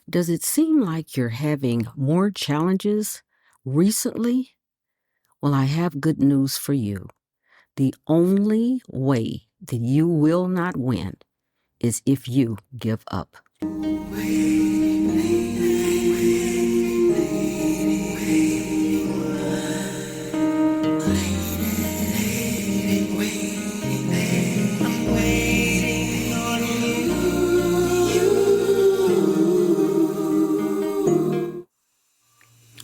Does it seem like you're having more challenges recently? Well, I have good news for you. The only way that you will not win is if you give up.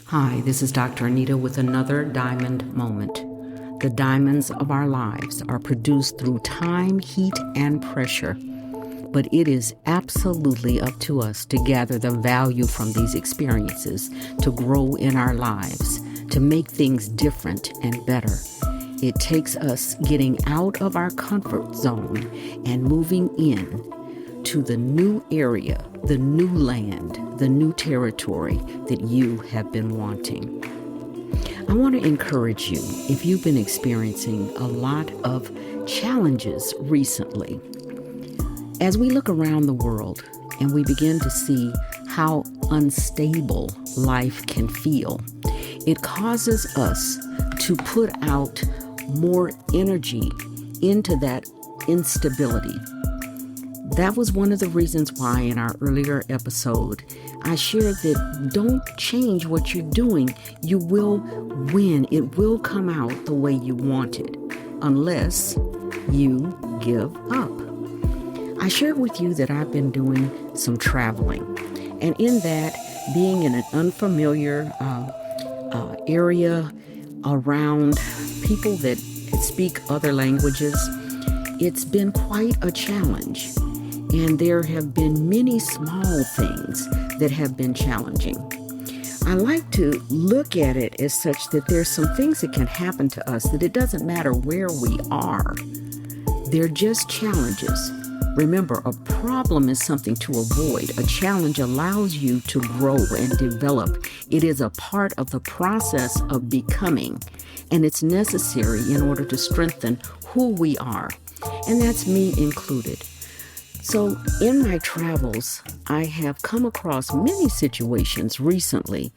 Hi, this is Dr. Anita with another Diamond Moment. The diamonds of our lives are produced through time, heat, and pressure. But it is absolutely up to us to gather the value from these experiences, to grow in our lives, to make things different and better. It takes us getting out of our comfort zone and moving in to the new area, the new land, the new territory that you have been wanting. I want to encourage you, if you've been experiencing a lot of challenges recently, as we look around the world and we begin to see how unstable life can feel, it causes us to put out more energy into that instability. That was one of the reasons why in our earlier episode, I shared that don't change what you're doing. You will win. It will come out the way you want it, unless you give up. I shared with you that I've been doing some traveling. And in that, being in an unfamiliar area around people that speak other languages, it's been quite a challenge. And there have been many small things that have been challenging. I like to look at it as such that there's some things that can happen to us that it doesn't matter where we are. They're just challenges. Remember, a problem is something to avoid. A challenge allows you to grow and develop. It is a part of the process of becoming, and it's necessary in order to strengthen who we are. And that's me included. So in my travels, I have come across many situations recently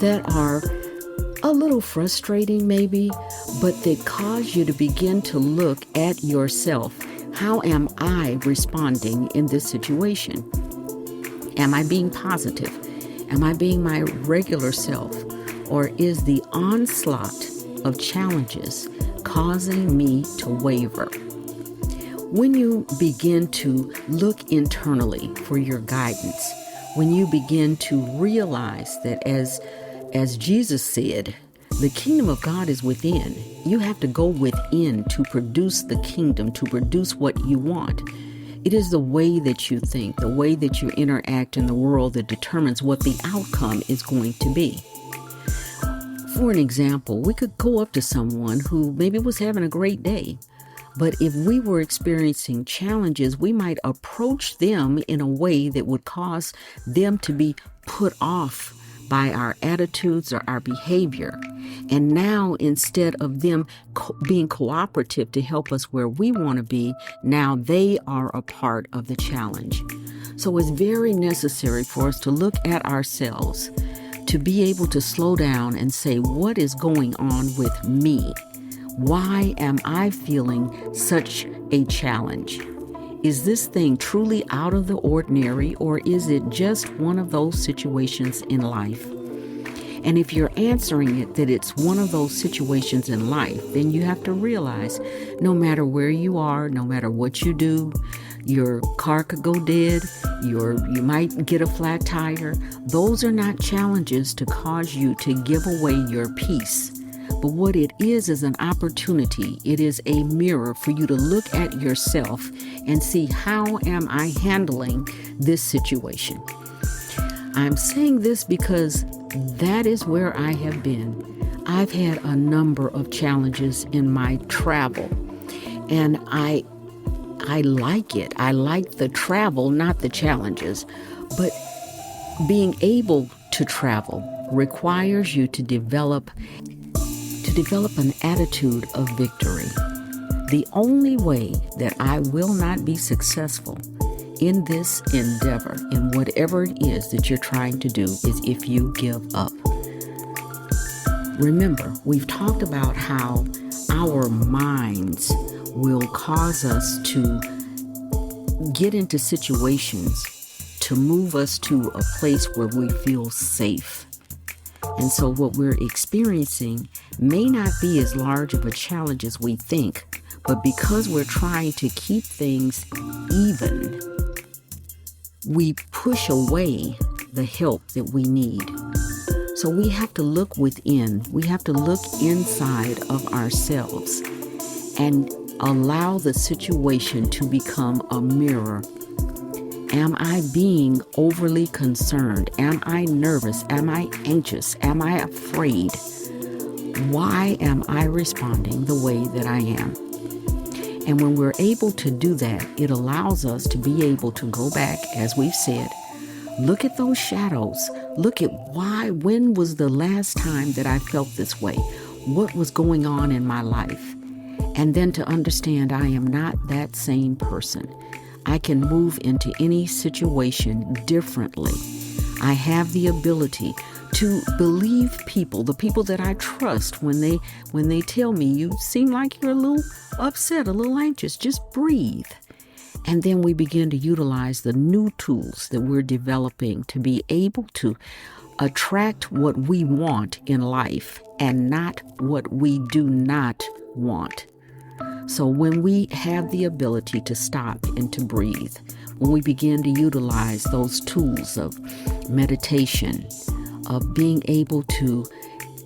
that are a little frustrating maybe, but that cause you to begin to look at yourself. How am I responding in this situation? Am I being positive? Am I being my regular self? Or is the onslaught of challenges causing me to waver? When you begin to look internally for your guidance, when you begin to realize that as Jesus said, the kingdom of God is within. You have to go within to produce the kingdom, to produce what you want. It is the way that you think, the way that you interact in the world that determines what the outcome is going to be. For an example, we could go up to someone who maybe was having a great day, but if we were experiencing challenges, we might approach them in a way that would cause them to be put off by our attitudes or our behavior. And now, instead of them being cooperative to help us where we want to be, now they are a part of the challenge. So it's very necessary for us to look at ourselves, to be able to slow down and say, what is going on with me? Why am I feeling such a challenge? Is this thing truly out of the ordinary, or is it just one of those situations in life? And if you're answering it that it's one of those situations in life, then you have to realize no matter where you are, no matter what you do, your car could go dead, you might get a flat tire. Those are not challenges to cause you to give away your peace. But what it is an opportunity. It is a mirror for you to look at yourself and see, how am I handling this situation? I'm saying this because that is where I have been. I've had a number of challenges in my travel, and I like it. I like the travel, not the challenges. But being able to travel requires you to develop an attitude of victory. The only way that I will not be successful in this endeavor, in whatever it is that you're trying to do, is if you give up. Remember, we've talked about how our minds will cause us to get into situations to move us to a place where we feel safe. And so what we're experiencing may not be as large of a challenge as we think, but because we're trying to keep things even, we push away the help that we need. So we have to look within. We have to look inside of ourselves and allow the situation to become a mirror. Am I being overly concerned? Am I nervous? Am I anxious? Am I afraid? Why am I responding the way that I am? And when we're able to do that, it allows us to be able to go back, as we've said, look at those shadows. Look at when was the last time that I felt this way? What was going on in my life? And then to understand I am not that same person. I can move into any situation differently. I have the ability to believe people, the people that I trust, when they tell me, you seem like you're a little upset, a little anxious, just breathe. And then we begin to utilize the new tools that we're developing to be able to attract what we want in life and not what we do not want. So when we have the ability to stop and to breathe, when we begin to utilize those tools of meditation, of being able to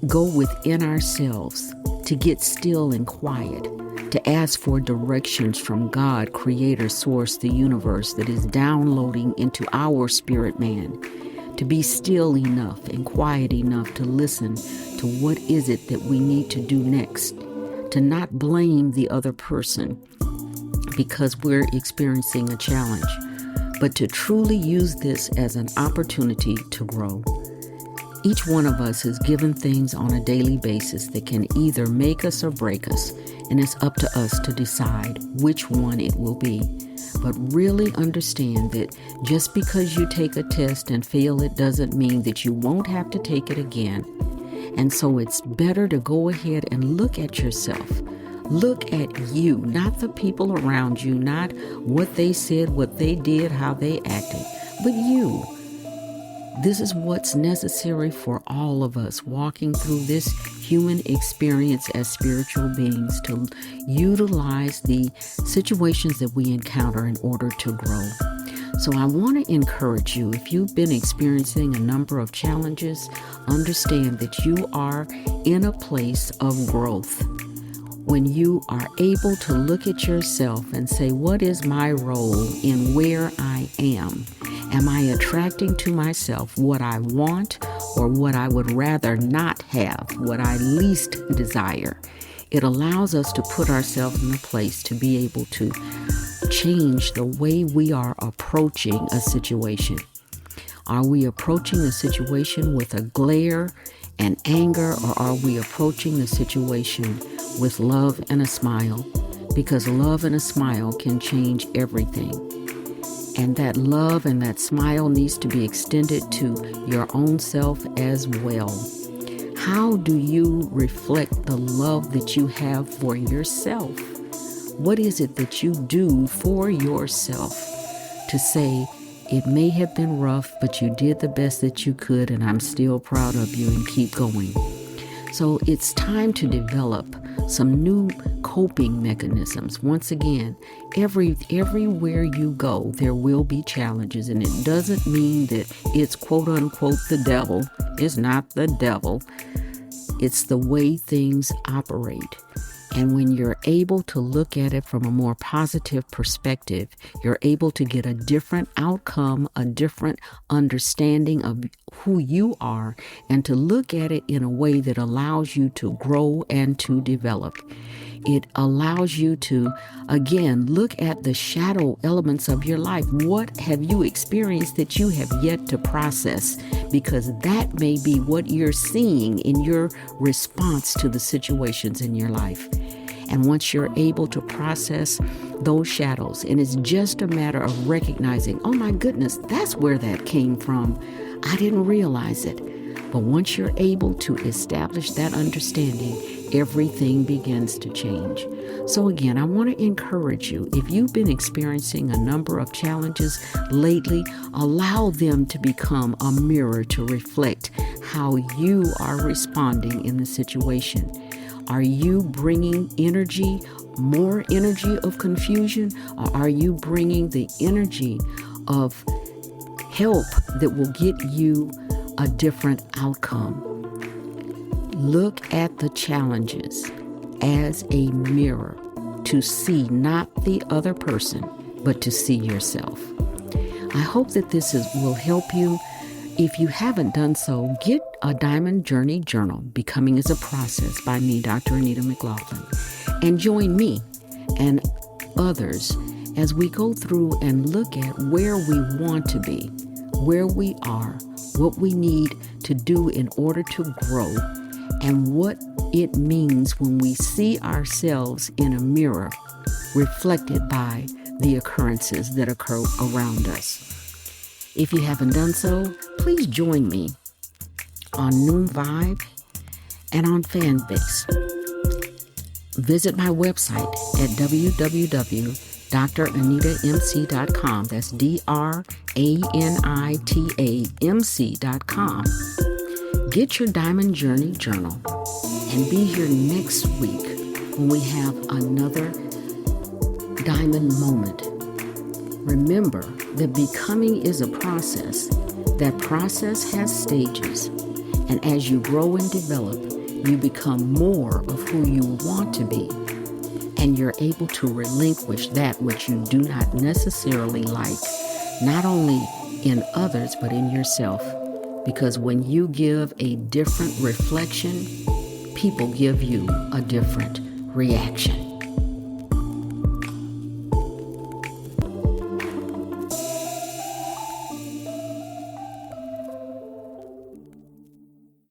go within ourselves, to get still and quiet, to ask for directions from God, Creator, Source, the universe that is downloading into our spirit man, to be still enough and quiet enough to listen to what is it that we need to do next, to not blame the other person because we're experiencing a challenge, but to truly use this as an opportunity to grow. Each one of us is given things on a daily basis that can either make us or break us, and it's up to us to decide which one it will be. But really understand that just because you take a test and fail, it doesn't mean that you won't have to take it again. And so it's better to go ahead and look at yourself. Look at you, not the people around you, not what they said, what they did, how they acted, but you. This is what's necessary for all of us walking through this human experience as spiritual beings, to utilize the situations that we encounter in order to grow. So I want to encourage you, if you've been experiencing a number of challenges, understand that you are in a place of growth. When you are able to look at yourself and say, what is my role in where I am? Am I attracting to myself what I want or what I would rather not have, what I least desire? It allows us to put ourselves in a place to be able to change the way we are approaching a situation. Are we approaching the situation with a glare and anger, or are we approaching the situation with love and a smile? Because love and a smile can change everything. And that love and that smile needs to be extended to your own self as well. How do you reflect the love that you have for yourself? What is it that you do for yourself to say, it may have been rough, but you did the best that you could, and I'm still proud of you, and keep going. So it's time to develop some new coping mechanisms. Once again, everywhere you go, there will be challenges, and it doesn't mean that it's quote unquote the devil. It's not the devil. It's the way things operate. And when you're able to look at it from a more positive perspective, you're able to get a different outcome, a different understanding of who you are, and to look at it in a way that allows you to grow and to develop. It allows you to, again, look at the shadow elements of your life. What have you experienced that you have yet to process? Because that may be what you're seeing in your response to the situations in your life. And once you're able to process those shadows, and it's just a matter of recognizing, oh my goodness, that's where that came from. I didn't realize it. But once you're able to establish that understanding, everything begins to change. So again, I want to encourage you, if you've been experiencing a number of challenges lately, allow them to become a mirror to reflect how you are responding in the situation. Are you bringing energy, more energy of confusion, or are you bringing the energy of help that will get you a different outcome? Look at the challenges as a mirror to see not the other person, but to see yourself. I hope that this will help you. If you haven't done so, get a Diamond Journey Journal, Becoming is a Process by me, Dr. Anita McLaughlin, and join me and others as we go through and look at where we want to be, where we are, what we need to do in order to grow, and what it means when we see ourselves in a mirror reflected by the occurrences that occur around us. If you haven't done so, please join me on NoomVibe and on FanBase. Visit my website at www.DrAnitaMc.com. That's DrAnitaMc.com. Get your Diamond Journey Journal and be here next week when we have another Diamond Moment. Remember that becoming is a process. That process has stages. And as you grow and develop, you become more of who you want to be. And you're able to relinquish that which you do not necessarily like, not only in others, but in yourself. Because when you give a different reflection, people give you a different reaction.